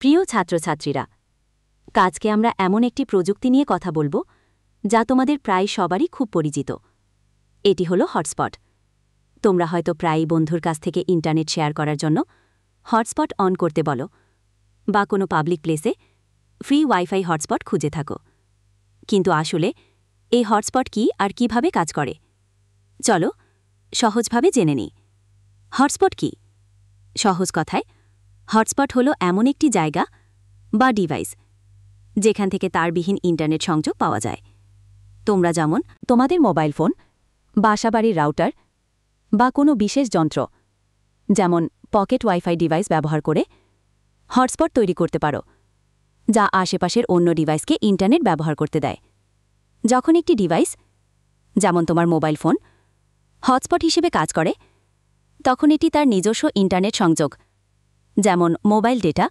প্রিয় ছাত্রছাত্রীরা, আজকে আমরা এমন একটি প্রযুক্তি নিয়ে কথা বলবো যা তোমাদের প্রায় সবারই খুব পরিচিত। এটি হলো হটস্পট। তোমরা হয়তো প্রায়ই বন্ধুর কাছ থেকে ইন্টারনেট শেয়ার করার জন্য হটস্পট অন করতে বলো, বা কোনো পাবলিক প্লেসে ফ্রি ওয়াইফাই হটস্পট খুঁজে থাকো। কিন্তু আসলে এই হটস্পট কি আর কিভাবে কাজ করে, চলো সহজভাবে জেনে নিই। হটস্পট কি? সহজ কথায়, হটস্পট হলো এমন একটি জায়গা বা ডিভাইস যেখান থেকে তারবিহীন ইন্টারনেট সংযোগ পাওয়া যায়। তোমরা যেমন তোমাদের মোবাইল ফোন, বাসাবাড়ির রাউটার বা কোনো বিশেষ যন্ত্র যেমন পকেট ওয়াইফাই ডিভাইস ব্যবহার করে হটস্পট তৈরি করতে পারো, যা আশেপাশের অন্য ডিভাইসকে ইন্টারনেট ব্যবহার করতে দেয়। যখন একটি ডিভাইস, যেমন তোমার মোবাইল ফোন, হটস্পট হিসেবে কাজ করে, তখন এটি তার নিজস্ব ইন্টারনেট সংযোগ, যেমন মোবাইল ডেটা,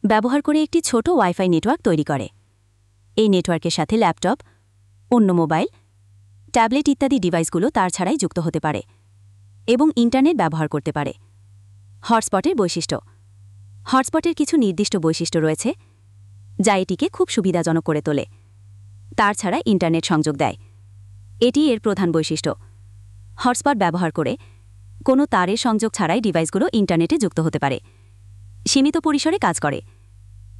ব্যবহার করে একটি ছোট ওয়াইফাই নেটওয়ার্ক তৈরি করে। এই নেটওয়ার্কের সাথে ল্যাপটপ, অন্য মোবাইল, ট্যাবলেট ইত্যাদি ডিভাইসগুলো তার ছাড়াই যুক্ত হতে পারে এবং ইন্টারনেট ব্যবহার করতে পারে। হটস্পটের বৈশিষ্ট্য। হটস্পটের কিছু নির্দিষ্ট বৈশিষ্ট্য রয়েছে যা এটিকে খুব সুবিধাজনক করে তোলে। তার ছাড়া ইন্টারনেট সংযোগ দেয়, এটি এর প্রধান বৈশিষ্ট্য। হটস্পট ব্যবহার করে কোনো তারের সংযোগ ছাড়াই ডিভাইসগুলো ইন্টারনেটে যুক্ত হতে পারে। সীমিত পরিসরে কাজ করে।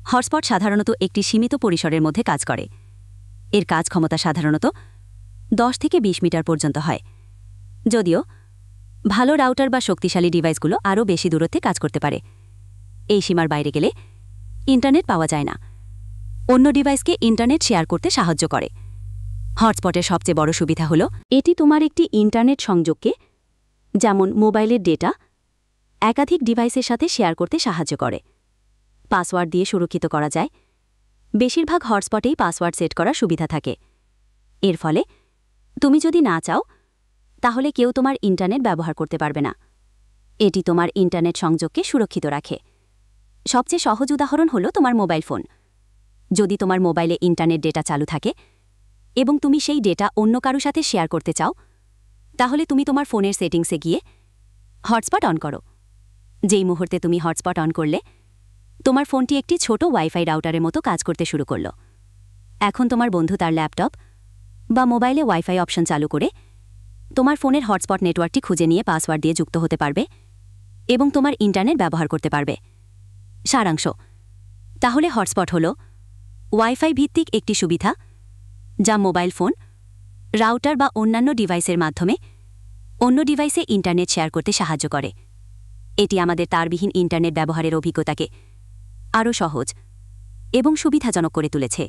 হটস্পট সাধারণত একটি সীমিত পরিসরের মধ্যে কাজ করে। এর কাজ ক্ষমতা সাধারণত 10 থেকে 20 মিটার পর্যন্ত হয়, যদিও ভালো রাউটার বা শক্তিশালী ডিভাইসগুলো আরও বেশি দূরত্বে কাজ করতে পারে। এই সীমার বাইরে গেলে ইন্টারনেট পাওয়া যায় না। অন্য ডিভাইসকে ইন্টারনেট শেয়ার করতে সাহায্য করে। হটস্পটের সবচেয়ে বড় সুবিধা হল এটি তোমার একটি ইন্টারনেট সংযোগকে, যেমন মোবাইলের ডেটা, একাধিক ডিভাইসের সাথে শেয়ার করতে সাহায্য করে। পাসওয়ার্ড দিয়ে সুরক্ষিত করা যায়। বেশিরভাগ হটস্পটেই পাসওয়ার্ড সেট করার সুবিধা থাকে। এর ফলে তুমি যদি না চাও, তাহলে কেউ তোমার ইন্টারনেট ব্যবহার করতে পারবে না। এটি তোমার ইন্টারনেট সংযোগকে সুরক্ষিত রাখে। সবচেয়ে সহজ উদাহরণ হলো তোমার মোবাইল ফোন। যদি তোমার মোবাইলে ইন্টারনেট ডেটা চালু থাকে এবং তুমি সেই ডেটা অন্য কারো সাথে শেয়ার করতে চাও, তাহলে তুমি তোমার ফোনের সেটিংসে গিয়ে হটস্পট অন করো। যেই মুহূর্তে তুমি হটস্পট অন করলে, তোমার ফোনটি একটি ছোট ওয়াইফাই রাউটারের মতো কাজ করতে শুরু করল। এখন তোমার বন্ধু তার ল্যাপটপ বা মোবাইলে ওয়াইফাই অপশন চালু করে তোমার ফোনের হটস্পট নেটওয়ার্কটি খুঁজে নিয়ে পাসওয়ার্ড দিয়ে যুক্ত হতে পারবে এবং তোমার ইন্টারনেট ব্যবহার করতে পারবে। সারাংশ: তাহলে হটস্পট হল ওয়াইফাই ভিত্তিক একটি সুবিধা যা মোবাইল ফোন, রাউটার বা অন্যান্য ডিভাইসের মাধ্যমে অন্য ডিভাইসে ইন্টারনেট শেয়ার করতে সাহায্য করে। এটি আমাদের তারবিহীন ইন্টারনেট ব্যবহারের অভিজ্ঞতাকে আরও সহজ এবং সুবিধাজনক করে তুলেছে।